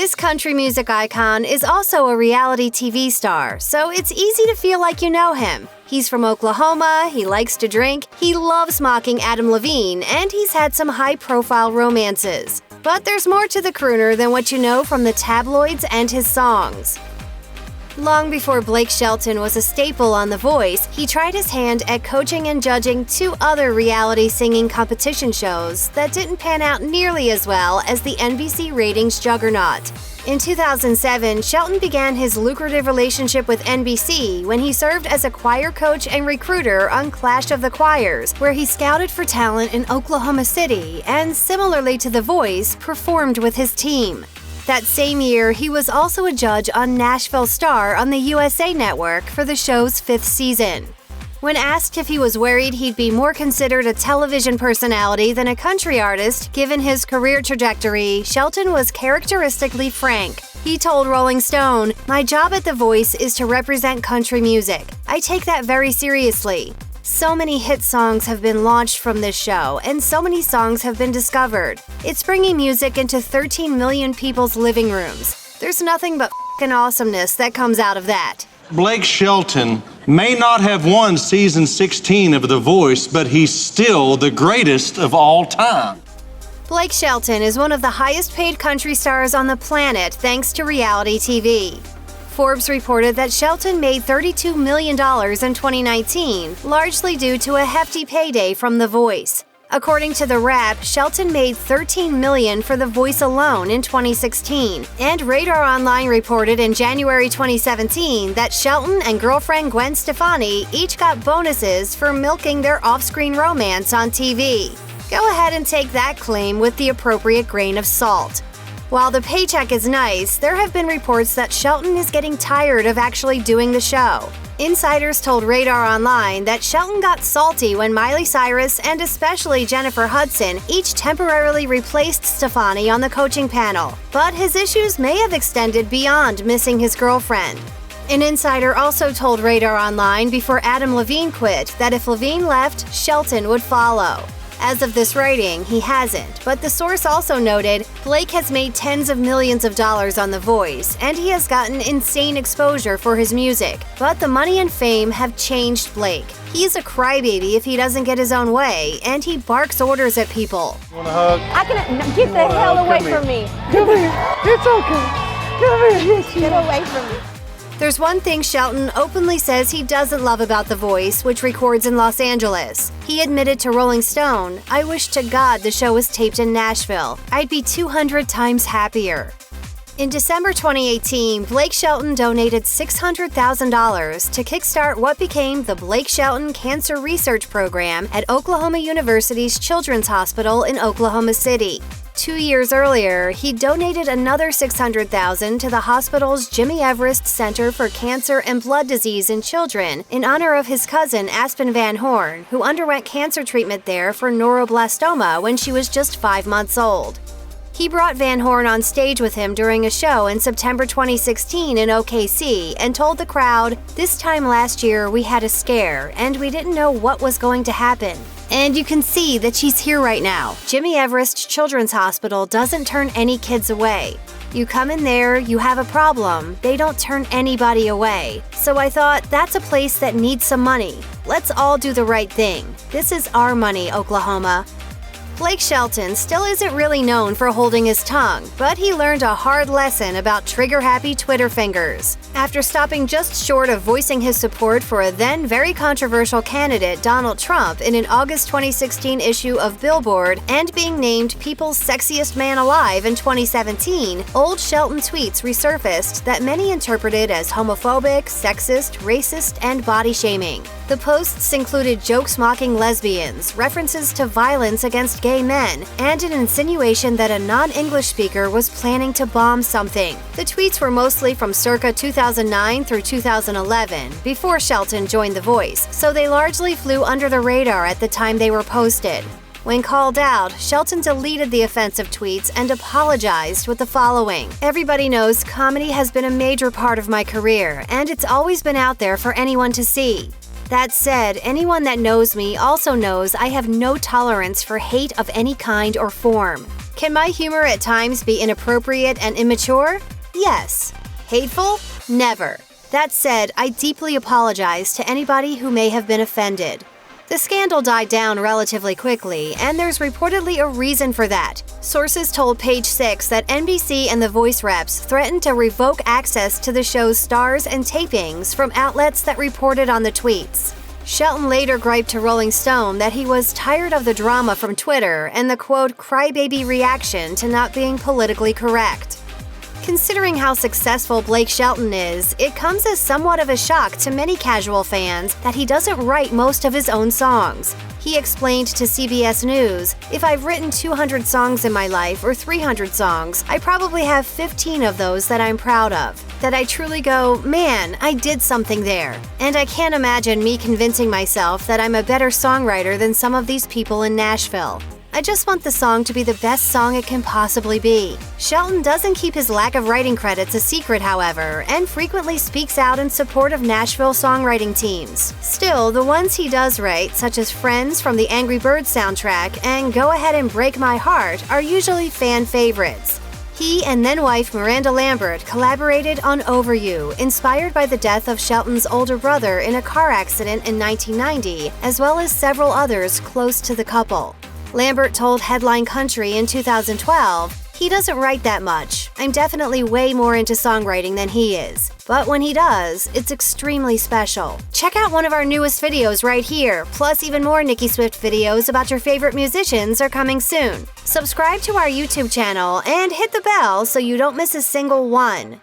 This country music icon is also a reality TV star, so it's easy to feel like you know him. He's from Oklahoma, he likes to drink, he loves mocking Adam Levine, and he's had some high-profile romances. But there's more to the crooner than what you know from the tabloids and his songs. Long before Blake Shelton was a staple on The Voice, he tried his hand at coaching and judging 2 other reality singing competition shows that didn't pan out nearly as well as the NBC ratings juggernaut. In 2007, Shelton began his lucrative relationship with NBC when he served as a choir coach and recruiter on Clash of the Choirs, where he scouted for talent in Oklahoma City and, similarly to The Voice, performed with his team. That same year, he was also a judge on Nashville Star on the USA Network for the show's 5th season. When asked if he was worried he'd be more considered a television personality than a country artist given his career trajectory, Shelton was characteristically frank. He told Rolling Stone, "My job at The Voice is to represent country music. I take that very seriously. So many hit songs have been launched from this show, and so many songs have been discovered. It's bringing music into 13 million people's living rooms. There's nothing but f***ing awesomeness that comes out of that." Blake Shelton may not have won season 16 of The Voice, but he's still the greatest of all time. Blake Shelton is one of the highest-paid country stars on the planet thanks to reality TV. Forbes reported that Shelton made $32 million in 2019, largely due to a hefty payday from The Voice. According to The Wrap, Shelton made $13 million for The Voice alone in 2016, and Radar Online reported in January 2017 that Shelton and girlfriend Gwen Stefani each got bonuses for milking their off-screen romance on TV. Go ahead and take that claim with the appropriate grain of salt. While the paycheck is nice, there have been reports that Shelton is getting tired of actually doing the show. Insiders told Radar Online that Shelton got salty when Miley Cyrus and especially Jennifer Hudson each temporarily replaced Stefani on the coaching panel, but his issues may have extended beyond missing his girlfriend. An insider also told Radar Online before Adam Levine quit that if Levine left, Shelton would follow. As of this writing, he hasn't, but the source also noted Blake has made tens of millions of dollars on The Voice, and he has gotten insane exposure for his music. But the money and fame have changed Blake. He's a crybaby if he doesn't get his own way, and he barks orders at people. You want a hug? I can get the hell away from me. Come here. It's okay. Come here. Get away from me. There's one thing Shelton openly says he doesn't love about The Voice, which records in Los Angeles. He admitted to Rolling Stone, "I wish to God the show was taped in Nashville. I'd be 200 times happier." In December 2018, Blake Shelton donated $600,000 to kickstart what became the Blake Shelton Cancer Research Program at Oklahoma University's Children's Hospital in Oklahoma City. 2 years earlier, he donated another $600,000 to the hospital's Jimmy Everest Center for Cancer and Blood Disease in Children in honor of his cousin Aspen Van Horn, who underwent cancer treatment there for neuroblastoma when she was just 5 months old. He brought Van Horn on stage with him during a show in September 2016 in OKC and told the crowd, "This time last year we had a scare and we didn't know what was going to happen. And you can see that she's here right now. Jimmy Everest Children's Hospital doesn't turn any kids away. You come in there, you have a problem, they don't turn anybody away. So I thought, that's a place that needs some money. Let's all do the right thing. This is our money, Oklahoma." Blake Shelton still isn't really known for holding his tongue, but he learned a hard lesson about trigger-happy Twitter fingers. After stopping just short of voicing his support for a then very controversial candidate, Donald Trump, in an August 2016 issue of Billboard and being named People's Sexiest Man Alive in 2017, old Shelton tweets resurfaced that many interpreted as homophobic, sexist, racist, and body-shaming. The posts included jokes mocking lesbians, references to violence against gay men, and an insinuation that a non-English speaker was planning to bomb something. The tweets were mostly from circa 2009 through 2011, before Shelton joined The Voice, so they largely flew under the radar at the time they were posted. When called out, Shelton deleted the offensive tweets and apologized with the following: "Everybody knows comedy has been a major part of my career, and it's always been out there for anyone to see. That said, anyone that knows me also knows I have no tolerance for hate of any kind or form. Can my humor at times be inappropriate and immature? Yes. Hateful? Never. That said, I deeply apologize to anybody who may have been offended. The scandal died down relatively quickly, and there's reportedly a reason for that. Sources told Page Six that NBC and the Voice reps threatened to revoke access to the show's stars and tapings from outlets that reported on the tweets. Shelton later griped to Rolling Stone that he was tired of the drama from Twitter and the quote, crybaby reaction to not being politically correct. Considering how successful Blake Shelton is, it comes as somewhat of a shock to many casual fans that he doesn't write most of his own songs. He explained to CBS News, "If I've written 200 songs in my life or 300 songs, I probably have 15 of those that I'm proud of. That I truly go, man, I did something there. And I can't imagine me convincing myself that I'm a better songwriter than some of these people in Nashville. I just want the song to be the best song it can possibly be." Shelton doesn't keep his lack of writing credits a secret, however, and frequently speaks out in support of Nashville songwriting teams. Still, the ones he does write, such as Friends from the Angry Birds soundtrack and Go Ahead and Break My Heart, are usually fan favorites. He and then-wife Miranda Lambert collaborated on Over You, inspired by the death of Shelton's older brother in a car accident in 1990, as well as several others close to the couple. Lambert told Headline Country in 2012, "He doesn't write that much. I'm definitely way more into songwriting than he is. But when he does, it's extremely special." Check out one of our newest videos right here, plus even more Nicki Swift videos about your favorite musicians are coming soon. Subscribe to our YouTube channel and hit the bell so you don't miss a single one.